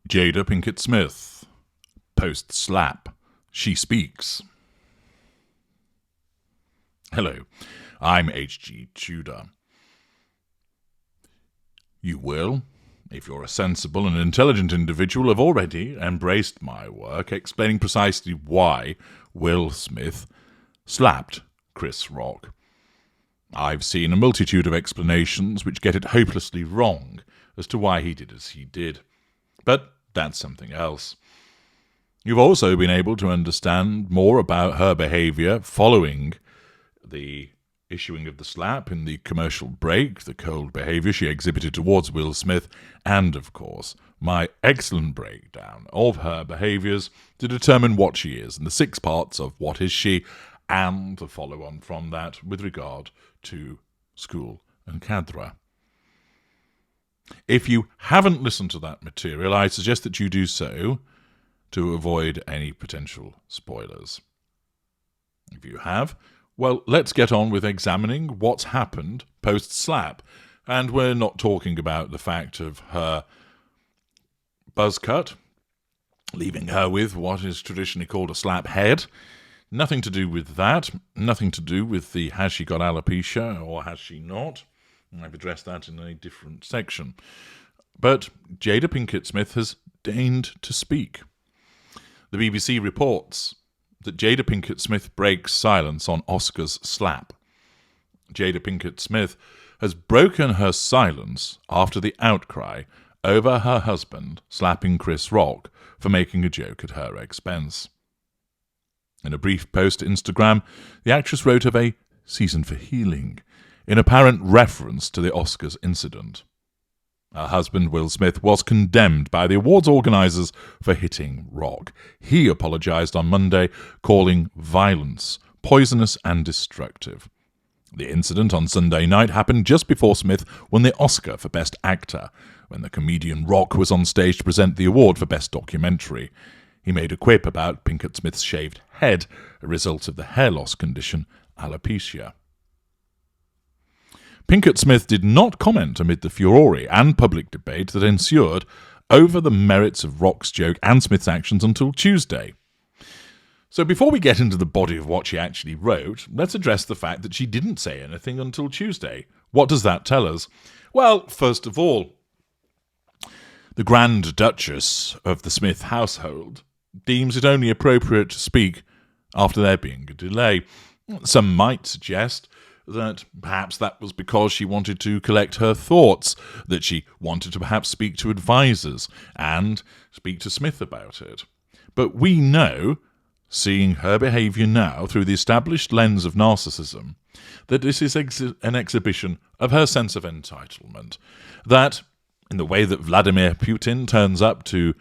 Jada Pinkett Smith. Post-slap. She speaks. Hello, I'm H.G. Tudor. You will, if you're a sensible and intelligent individual, have already embraced my work explaining precisely why Will Smith slapped Chris Rock. I've seen a multitude of explanations which get it hopelessly wrong as to why he did as he did. But that's something else. You've also been able to understand more about her behaviour following the issuing of the slap in the commercial break, the cold behaviour she exhibited towards Will Smith, and, of course, my excellent breakdown of her behaviours to determine what she is, and the 6 parts of what is she, and the follow-on from that with regard to school and cadre. If you haven't listened to that material, I suggest that you do so to avoid any potential spoilers. If you have, well, let's get on with examining what's happened post-slap. And we're not talking about the fact of her buzz cut, leaving her with what is traditionally called a slap head. Nothing to do with that. Nothing to do with the has she got alopecia or has she not. I've addressed that in a different section. But Jada Pinkett Smith has deigned to speak. The BBC reports that Jada Pinkett Smith breaks silence on Oscar's slap. Jada Pinkett Smith has broken her silence after the outcry over her husband slapping Chris Rock for making a joke at her expense. In a brief post to Instagram, the actress wrote of a season for healing, in apparent reference to the Oscars incident. Her husband, Will Smith, was condemned by the awards organisers for hitting Rock. He apologised on Monday, calling violence poisonous and destructive. The incident on Sunday night happened just before Smith won the Oscar for Best Actor, when the comedian Rock was on stage to present the award for Best Documentary. He made a quip about Pinkett Smith's shaved head, a result of the hair loss condition alopecia. Pinkett Smith did not comment amid the furore and public debate that ensued over the merits of Rock's joke and Smith's actions until Tuesday. So before we get into the body of what she actually wrote, let's address the fact that she didn't say anything until Tuesday. What does that tell us? Well, first of all, the Grand Duchess of the Smith household deems it only appropriate to speak after there being a delay. Some might suggest that perhaps that was because she wanted to collect her thoughts, that she wanted to perhaps speak to advisors and speak to Smith about it. But we know, seeing her behaviour now through the established lens of narcissism, that this is an exhibition of her sense of entitlement, that in the way that Vladimir Putin turns up to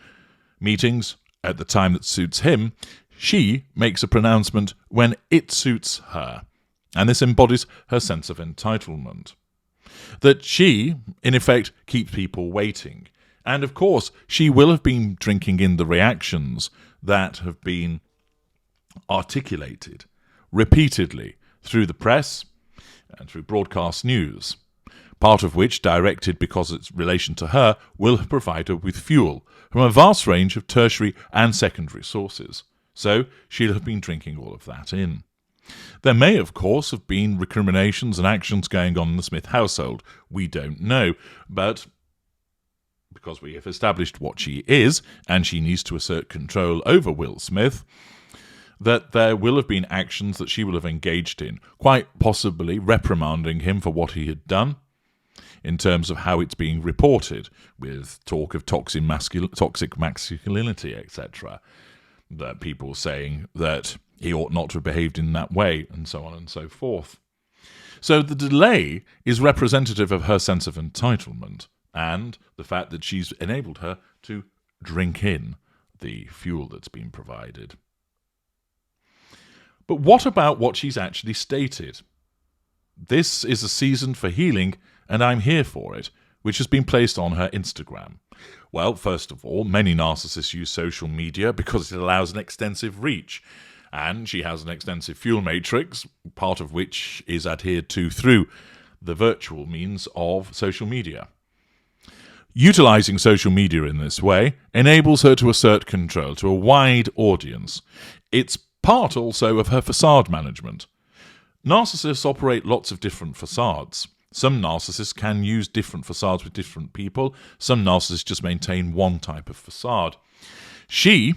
meetings at the time that suits him, she makes a pronouncement when it suits her. And this embodies her sense of entitlement. That she, in effect, keeps people waiting. And of course, she will have been drinking in the reactions that have been articulated repeatedly through the press and through broadcast news, part of which, directed because its relation to her, will provide her with fuel from a vast range of tertiary and secondary sources. So she'll have been drinking all of that in. There may, of course, have been recriminations and actions going on in the Smith household. We don't know, but because we have established what she is, and she needs to assert control over Will Smith, that there will have been actions that she will have engaged in, quite possibly reprimanding him for what he had done, in terms of how it's being reported, with talk of toxic masculinity, etc., that people saying that he ought not to have behaved in that way, and so on and so forth. So the delay is representative of her sense of entitlement and the fact that she's enabled her to drink in the fuel that's been provided. But what about what she's actually stated? This is a season for healing, and I'm here for it, which has been placed on her Instagram. Well, first of all, many narcissists use social media because it allows an extensive reach. And she has an extensive fuel matrix, part of which is adhered to through the virtual means of social media. Utilizing social media in this way enables her to assert control to a wide audience. It's part also of her facade management. Narcissists operate lots of different facades. Some narcissists can use different facades with different people. Some narcissists just maintain one type of facade. She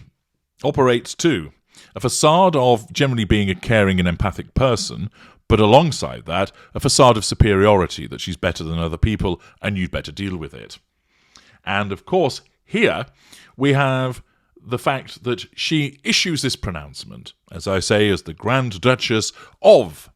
operates too. A facade of generally being a caring and empathic person, but alongside that, a facade of superiority, that she's better than other people and you'd better deal with it. And of course, here we have the fact that she issues this pronouncement, as I say, as the Grand Duchess of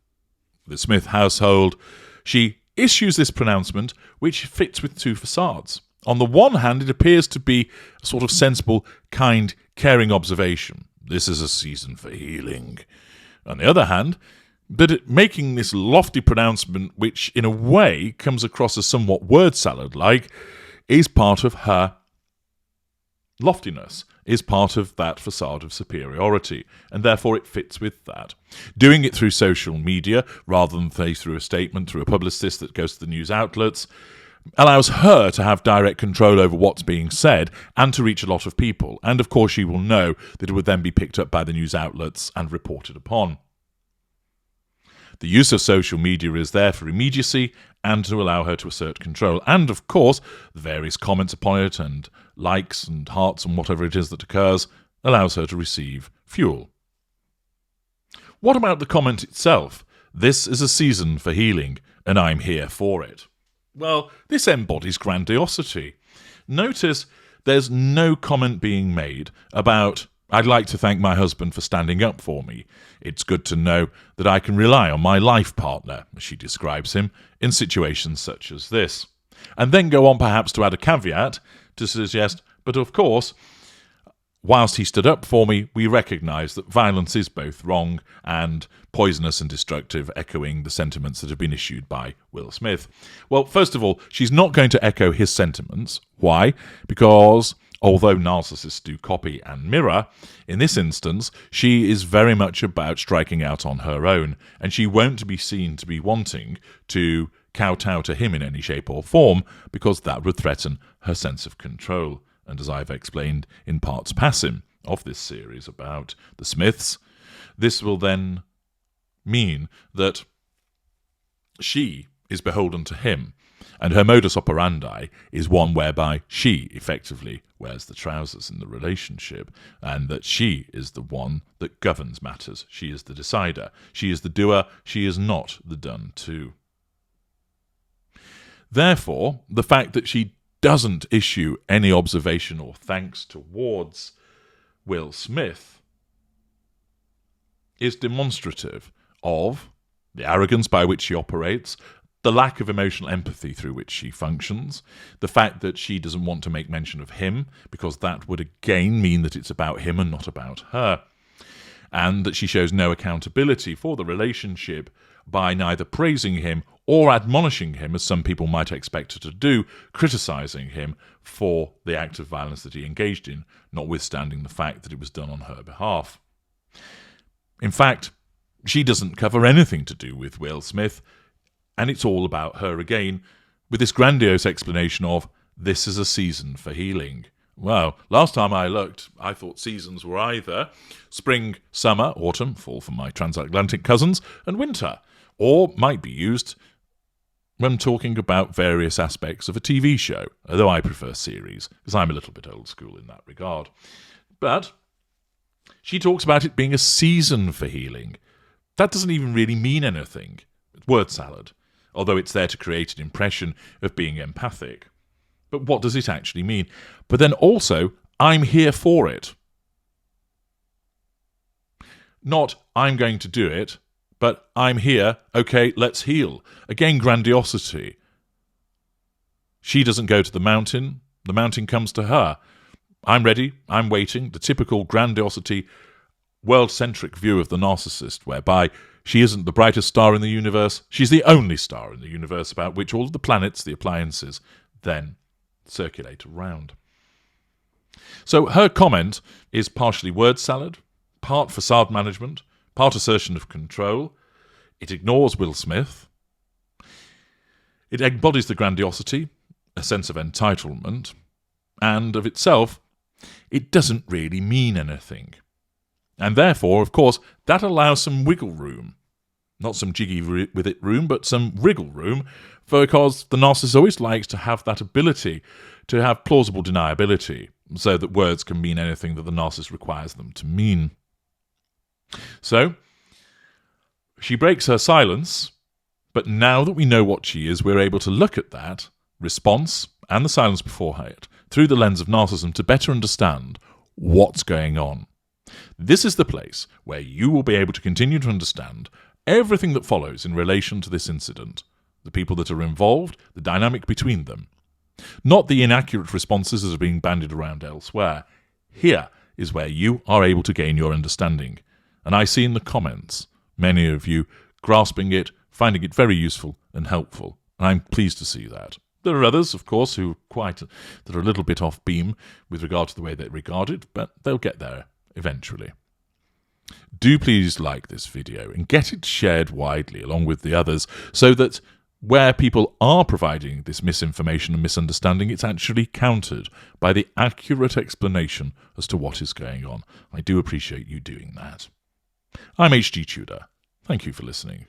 the Smith household. She issues this pronouncement which fits with two facades. On the one hand, it appears to be a sort of sensible, kind, caring observation. This is a season for healing. On the other hand, making this lofty pronouncement, which in a way comes across as somewhat word salad-like, is part of her loftiness, is part of that facade of superiority, and therefore it fits with that. Doing it through social media, rather than through a statement, through a publicist that goes to the news outlets, allows her to have direct control over what's being said and to reach a lot of people. And of course she will know that it would then be picked up by the news outlets and reported upon. The use of social media is there for immediacy and to allow her to assert control. And of course, the various comments upon it and likes and hearts and whatever it is that occurs allows her to receive fuel. What about the comment itself? This is a season for healing, and I'm here for it. Well, this embodies grandiosity. Notice there's no comment being made about, I'd like to thank my husband for standing up for me. It's good to know that I can rely on my life partner, as she describes him, in situations such as this. And then go on perhaps to add a caveat to suggest, but of course, whilst he stood up for me, we recognise that violence is both wrong and poisonous and destructive, echoing the sentiments that have been issued by Will Smith. Well, first of all, she's not going to echo his sentiments. Why? Because although narcissists do copy and mirror, in this instance, she is very much about striking out on her own, and she won't be seen to be wanting to kowtow to him in any shape or form, because that would threaten her sense of control. And as I've explained in parts passing of this series about the Smiths, this will then mean that she is beholden to him, and her modus operandi is one whereby she effectively wears the trousers in the relationship, and that she is the one that governs matters. She is the decider. She is the doer. She is not the done to. Therefore, the fact that she doesn't issue any observation or thanks towards Will Smith is demonstrative of the arrogance by which she operates, the lack of emotional empathy through which she functions, the fact that she doesn't want to make mention of him, because that would again mean that it's about him and not about her, and that she shows no accountability for the relationship by neither praising him or admonishing him, as some people might expect her to do, criticising him for the act of violence that he engaged in, notwithstanding the fact that it was done on her behalf. In fact, she doesn't cover anything to do with Will Smith, and it's all about her again, with this grandiose explanation of, this is a season for healing. Well, last time I looked, I thought seasons were either spring, summer, autumn, fall for my transatlantic cousins, and winter, or might be used when talking about various aspects of a TV show, although I prefer series, because I'm a little bit old school in that regard. But she talks about it being a season for healing. That doesn't even really mean anything. It's word salad, although it's there to create an impression of being empathic. But what does it actually mean? But then also, I'm here for it. Not, I'm going to do it, but I'm here, okay, let's heal. Again, grandiosity. She doesn't go to the mountain comes to her. I'm ready, I'm waiting, the typical grandiosity, world-centric view of the narcissist, whereby she isn't the brightest star in the universe, she's the only star in the universe about which all of the planets, the appliances, then circulate around. So her comment is partially word salad, part facade management, part assertion of control. It ignores Will Smith. It embodies the grandiosity, a sense of entitlement, and of itself, it doesn't really mean anything. And therefore, of course, that allows some wiggle room. Not some jiggy with it room, but some wriggle room, because the narcissist always likes to have that ability to have plausible deniability, so that words can mean anything that the narcissist requires them to mean. So, she breaks her silence, but now that we know what she is, we're able to look at that response and the silence before it through the lens of narcissism to better understand what's going on. This is the place where you will be able to continue to understand everything that follows in relation to this incident, the people that are involved, the dynamic between them. Not the inaccurate responses that are being bandied around elsewhere. Here is where you are able to gain your understanding. And I see in the comments many of you grasping it, finding it very useful and helpful. And I'm pleased to see that. There are others, of course, that are a little bit off beam with regard to the way they regard it, but they'll get there eventually. Do please like this video and get it shared widely along with the others so that where people are providing this misinformation and misunderstanding, it's actually countered by the accurate explanation as to what is going on. I do appreciate you doing that. I'm H.G. Tudor. Thank you for listening.